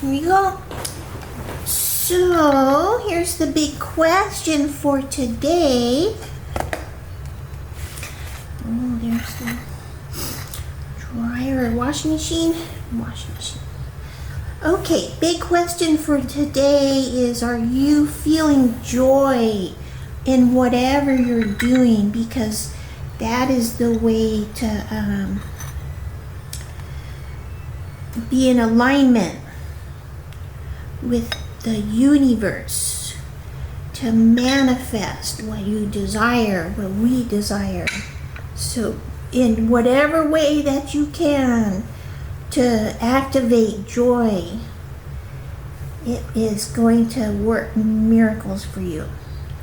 Here you go. So, here's the big question for today. Oh, there's the dryer, washing machine. Okay, big question for today is, are you feeling joy in whatever you're doing? Because that is the way to be in alignment with the universe, to manifest what you desire, what we desire. So in whatever way that you can to activate joy, it is going to work miracles for you.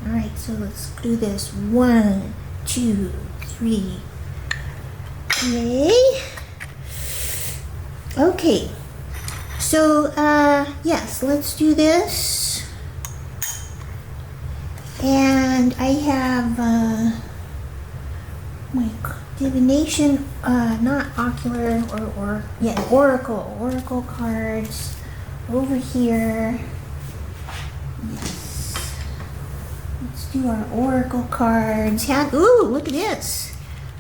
All right, so let's do this. 1, 2, 3. Yay. Okay, so yes, let's do this. And I have my divination, not ocular, oracle cards over here. Yes. Let's do our oracle cards. Ooh, look at this.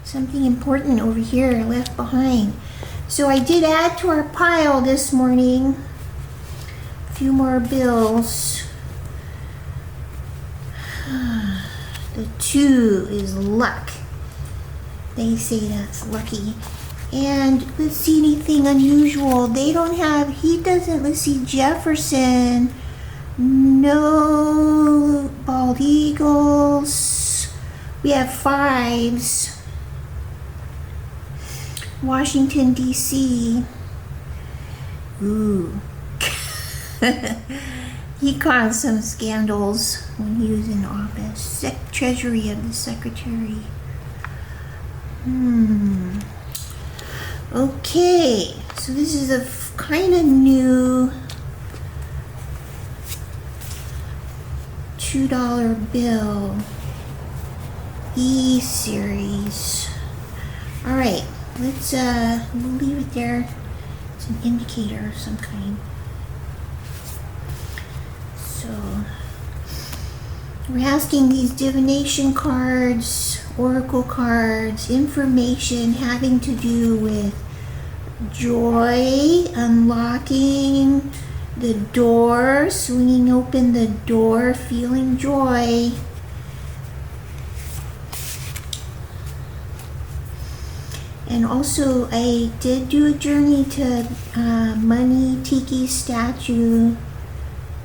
Something important over here left behind. So I did add to our pile this morning a few more bills. The 2 is luck. They say that's lucky. And let's see, anything unusual. They don't have, he doesn't, let's see, Jefferson. No bald eagles. We have 5s. Washington, D.C. Ooh. He caused some scandals when he was in office. Treasury of the Secretary. Okay, so this is a kind of new $2 bill. E-series. All right. Let's we'll leave it there. It's an indicator of some kind. So we're asking these divination cards, oracle cards, information having to do with joy, unlocking the door, swinging open the door, feeling joy. And also, I did do a journey to Money Tiki statue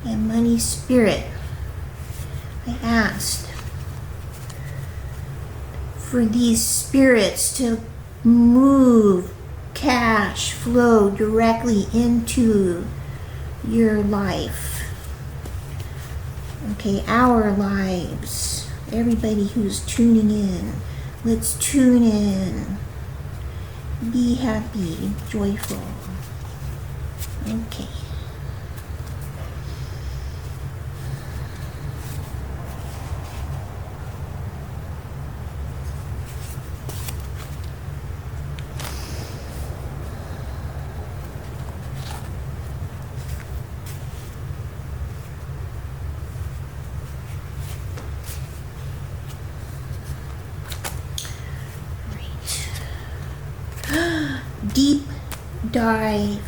and Money Spirit. I asked for these spirits to move cash flow directly into your life. Okay, our lives. Everybody who's tuning in, let's tune in. Be happy, joyful. Okay. Deep dive.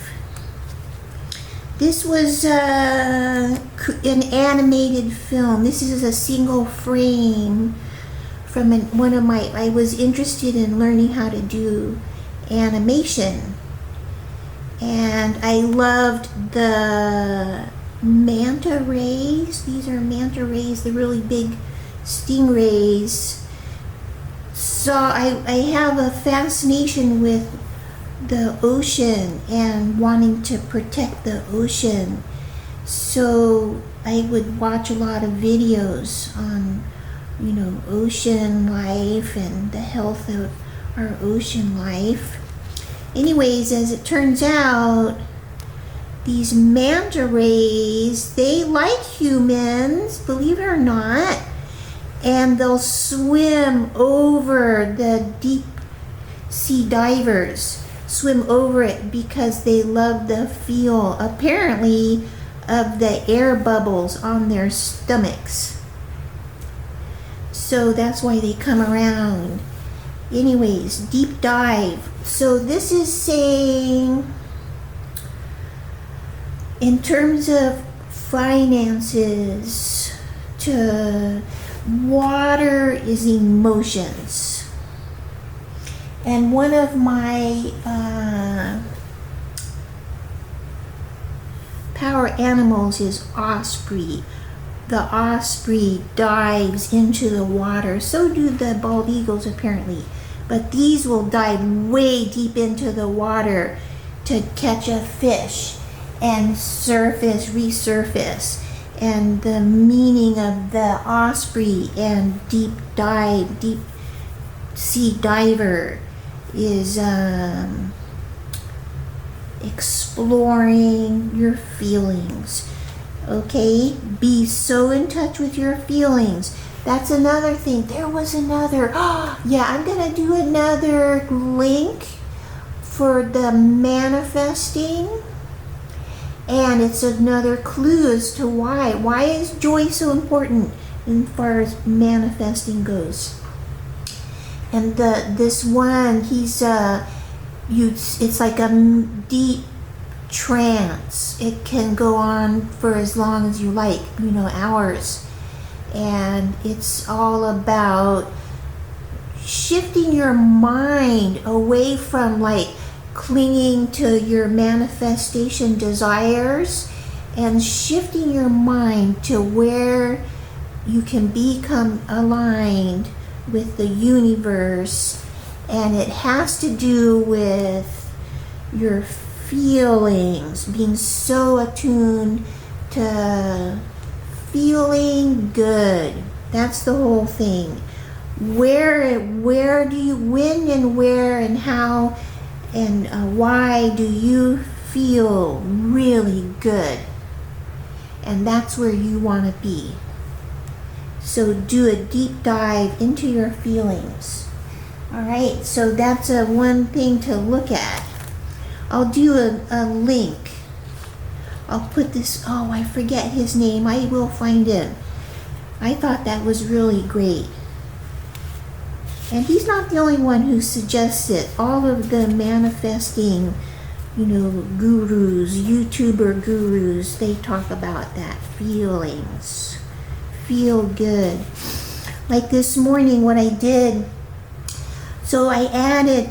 This was an animated film. This is a single frame from one of my, I was interested in learning how to do animation. And I loved the manta rays. These are manta rays, the really big stingrays. So I have a fascination with the ocean and wanting to protect the ocean. So I would watch a lot of videos on, ocean life and the health of our ocean life. Anyways, as it turns out, these manta rays, they like humans, believe it or not, and they'll swim over the deep sea divers. swim over it because they love the feel, apparently, of the air bubbles on their stomachs. So that's why they come around. Anyways, deep dive. So this is saying, in terms of finances, water is emotions. And one of my power animals is osprey. The osprey dives into the water. So do the bald eagles apparently. But these will dive way deep into the water to catch a fish and resurface. And the meaning of the osprey and deep sea diver is exploring your feelings. Okay, be so in touch with your feelings. That's another thing. There was another, yeah, I'm gonna do another link for the manifesting, and it's another clue as to why is joy so important as far as manifesting goes. And this one, he's it's like a deep trance. It can go on for as long as you like, hours. And it's all about shifting your mind away from clinging to your manifestation desires and shifting your mind to where you can become aligned with the universe. And it has to do with your feelings, being so attuned to feeling good. That's the whole thing. Where do you, when and where and how and why do you feel really good? And that's where you want to be. So do a deep dive into your feelings. All right, so that's one thing to look at. I'll do a link. I'll put this, I forget his name. I will find him. I thought that was really great. And he's not the only one who suggests it. All of the manifesting, gurus, YouTuber gurus, they talk about that. Feelings. Feel good. Like this morning, what I did, so I added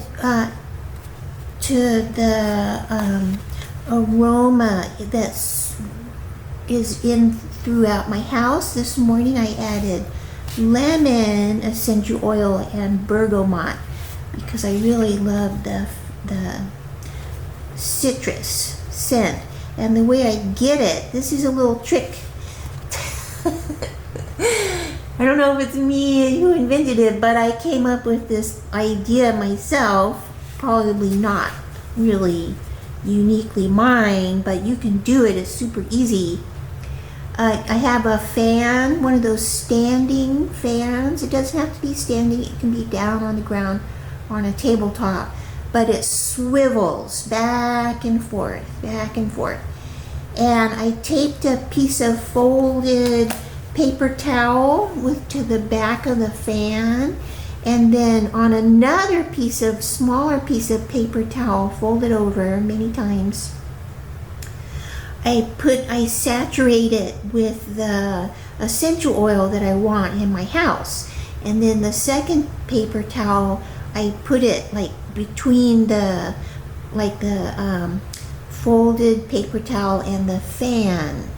to the aroma that is in throughout my house. This morning I added lemon essential oil and bergamot because I really love the citrus scent. And the way I get it, this is a little trick. I don't know if it's me who invented it, but I came up with this idea myself. Probably not really uniquely mine, but you can do it. It's super easy. I have a fan, one of those standing fans. It doesn't have to be standing. It can be down on the ground on a tabletop, but it swivels back and forth, and I taped a piece of folded paper towel to the back of the fan, and then on another smaller piece of paper towel folded over many times, I saturate it with the essential oil that I want in my house. And then the second paper towel, I put it between the folded paper towel and the fan.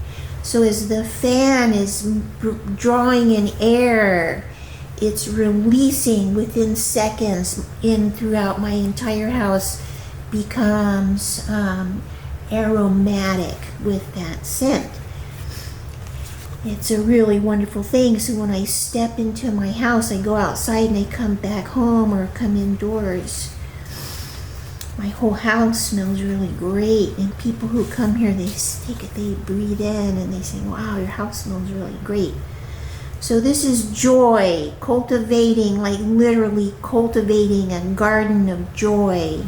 So as the fan is drawing in air, it's releasing within seconds throughout my entire house, becomes aromatic with that scent. It's a really wonderful thing. So when I step into my house, I go outside and I come back home or come indoors, my whole house smells really great. And people who come here, they breathe in and they say, wow, your house smells really great. So this is joy, cultivating, literally cultivating a garden of joy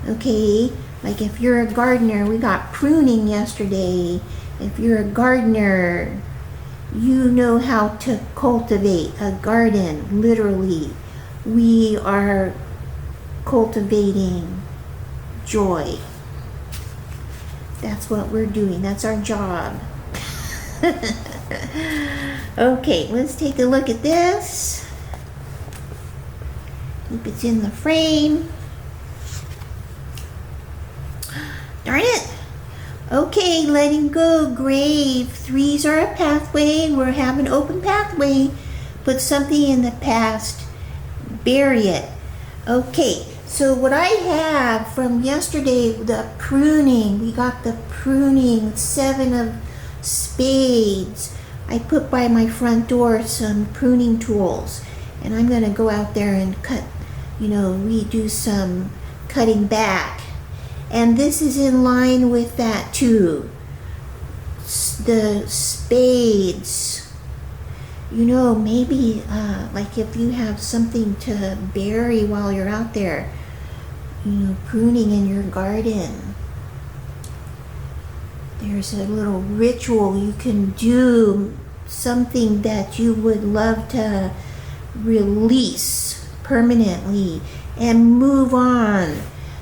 Okay, like if you're a gardener, we got pruning yesterday. If you're a gardener, you know how to cultivate a garden, literally. We are cultivating joy. That's what we're doing. That's our job. Okay, let's take a look at this. Hope it's in the frame. Darn it. Okay, letting go, grave. Threes are a pathway. We're having an open pathway. Put something in the past. Bury it. Okay, so what I have from yesterday, the pruning. We got the pruning, 7 of spades. I put by my front door some pruning tools. And I'm going to go out there and cut, redo some cutting back. And this is in line with that too. The spades. Maybe like if you have something to bury while you're out there, pruning in your garden. There's a little ritual you can do, something that you would love to release permanently and move on.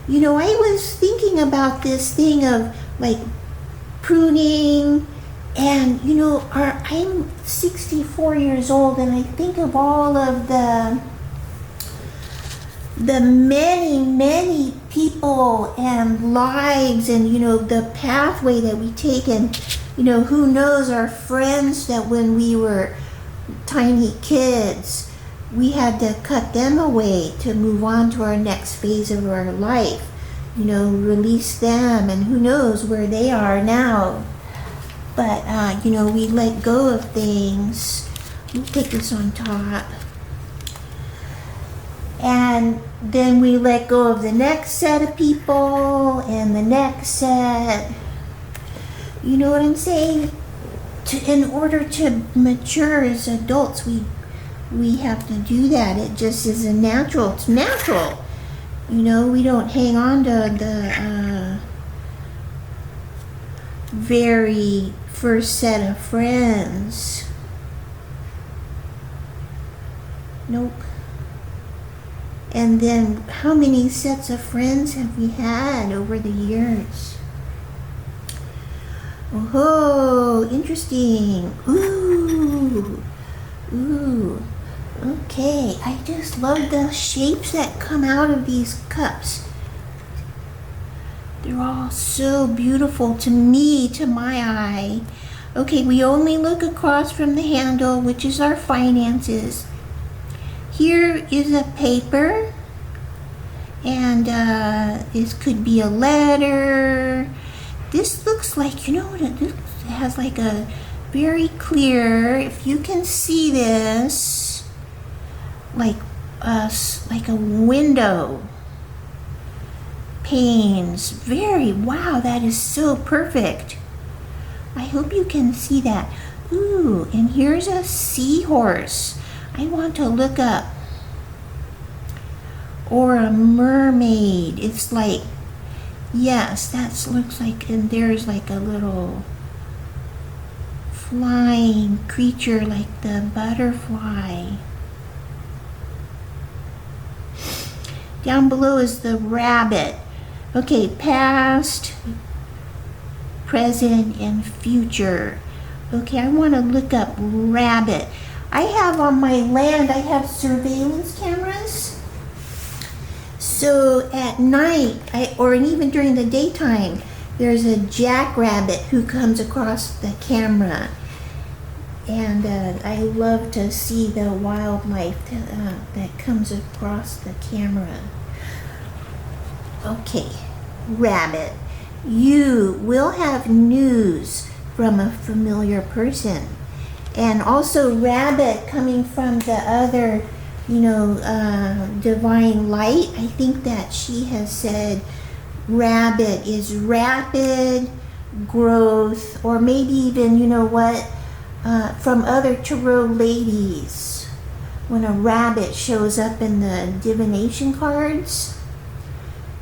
I was thinking about this thing of like pruning and, I'm 64 years old and I think of all of the many people and lives and, the pathway that we take and, who knows, our friends that when we were tiny kids, we had to cut them away to move on to our next phase of our life. Release them, and who knows where they are now. But, we let go of things. We'll take this on top. And then we let go of the next set of people and the next set. You know what I'm saying? In order to mature as adults, we have to do that. It just is it's natural. We don't hang on to the very first set of friends. Nope. And then how many sets of friends have we had over the years? Oh, interesting. Ooh. Okay, I just love the shapes that come out of these cups. They're all so beautiful to me, to my eye. Okay, we only look across from the handle, which is our finances. Here is a paper, and this could be a letter. This looks like, it has like a very clear, if you can see this, like a window panes. Wow, that is so perfect. I hope you can see that. Ooh, and here's a seahorse. I want to look up. Or a mermaid. It's like, yes, that looks like, and there's like a little flying creature like the butterfly. Down below is the rabbit. Okay, past, present, and future. Okay, I want to look up rabbit. I have on my land, I have surveillance cameras. So at night, or even during the daytime, there's a jackrabbit who comes across the camera. And I love to see the wildlife that comes across the camera. Okay, rabbit. You will have news from a familiar person. And also rabbit coming from the other, divine light. I think that she has said rabbit is rapid growth, or maybe even, from other tarot ladies. When a rabbit shows up in the divination cards,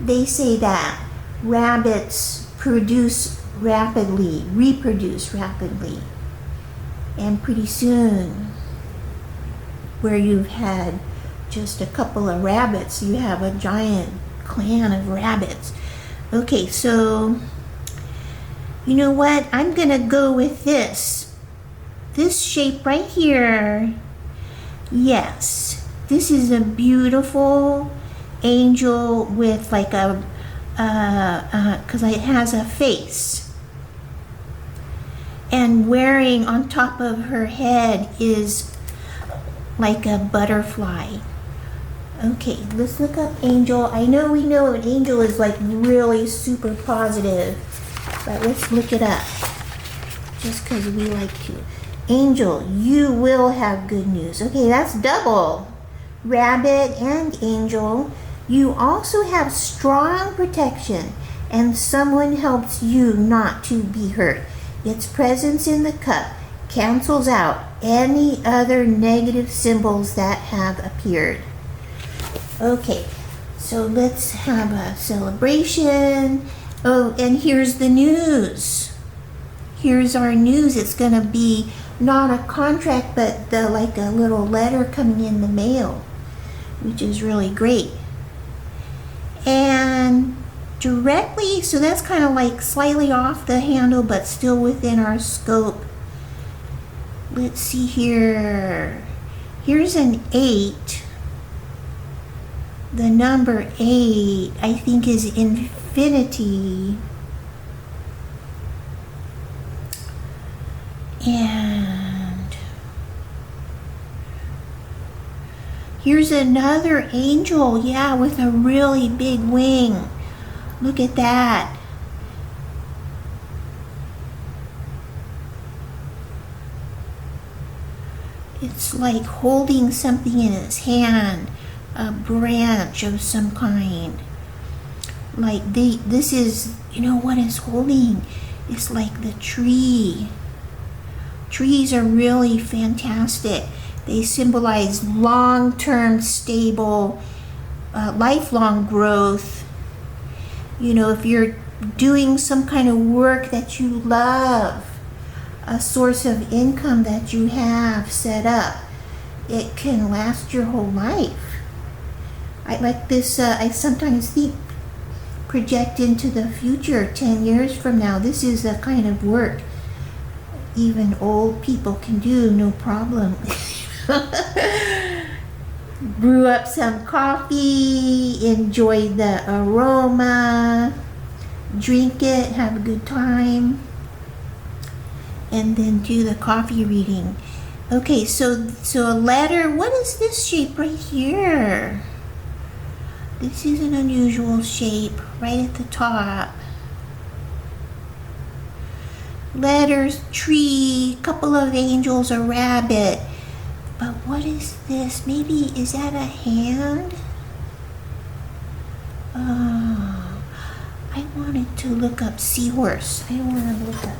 they say that rabbits reproduce rapidly. And pretty soon, where you've had just a couple of rabbits, you have a giant clan of rabbits. Okay, so you know what? I'm gonna go with this shape right here. Yes, this is a beautiful angel with like because it has a face, and wearing on top of her head is like a butterfly. Okay, let's look up angel. I know we know an angel is like really super positive, but let's look it up just because we like to. Angel, you will have good news. Okay, that's double. Rabbit and angel. You also have strong protection, and someone helps you not to be hurt. Its presence in the cup cancels out any other negative symbols that have appeared. Okay, so let's have a celebration. Oh, and here's the news. Here's our news. It's gonna be not a contract, but like a little letter coming in the mail, which is really great. And directly, so that's kind of like slightly off the handle, but still within our scope. Let's see here. Here's an 8. The number 8, I think, is infinity. And here's another angel, yeah, with a really big wing. Look at that. It's like holding something in its hand, a branch of some kind. Like this is, you know what it's holding? It's like the tree. Trees are really fantastic. They symbolize long-term, stable, lifelong growth. You know, if you're doing some kind of work that you love, a source of income that you have set up, it can last your whole life. I like this, I sometimes think, project into the future, 10 years from now. This is the kind of work even old people can do, no problem. Brew up some coffee, enjoy the aroma, drink it, have a good time, and then do the coffee reading. Okay, so a letter. What is this shape right here? This is an unusual shape right at the top. Letters, tree, couple of angels, a rabbit. But what is this? Maybe, is that a hand? Oh, I wanted to look up seahorse. I want to look up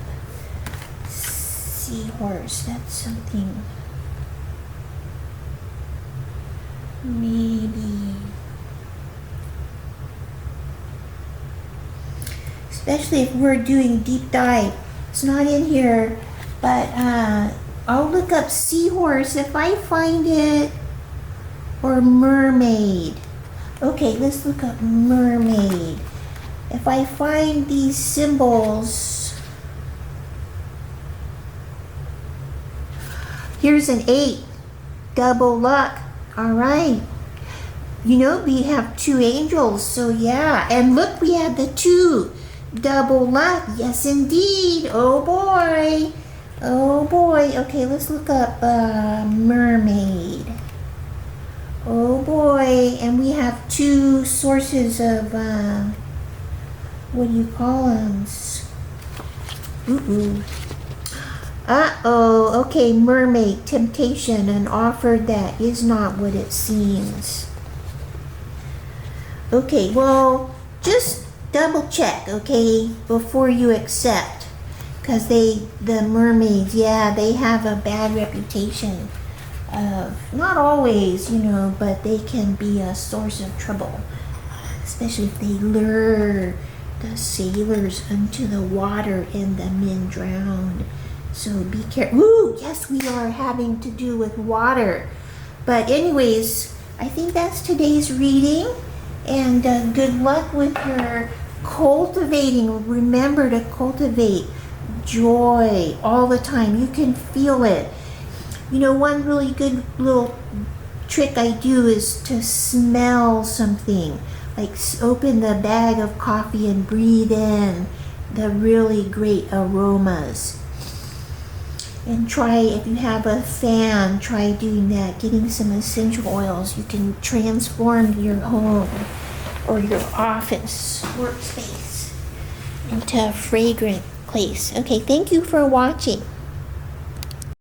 seahorse. That's something. Maybe. Especially if we're doing deep dive. It's not in here, but I'll look up seahorse if I find it, or mermaid. Okay, let's look up mermaid. If I find these symbols, here's an 8, double luck. All right. You know, we have 2 angels, so yeah. And look, we have the 2. Double luck, yes indeed. Oh boy. Oh boy. Okay, let's look up mermaid. Oh boy. And we have 2 sources of, what do you call them? Uh-oh. Okay, mermaid, temptation, an offer that is not what it seems. Okay, well, just double check, okay, before you accept, because the mermaids, yeah, they have a bad reputation of, not always, you know, but they can be a source of trouble. especially if they lure the sailors into the water and the men drown. So be careful. Ooh, yes, we are having to do with water. But anyways, I think that's today's reading. And good luck with your cultivating. Remember to cultivate joy all the time. You can feel it. You know, one really good little trick I do is to smell something. Like open the bag of coffee and breathe in the really great aromas. And try, if you have a fan, try doing that, getting some essential oils. You can transform your home or your office workspace into a fragrant place. Okay, thank you for watching.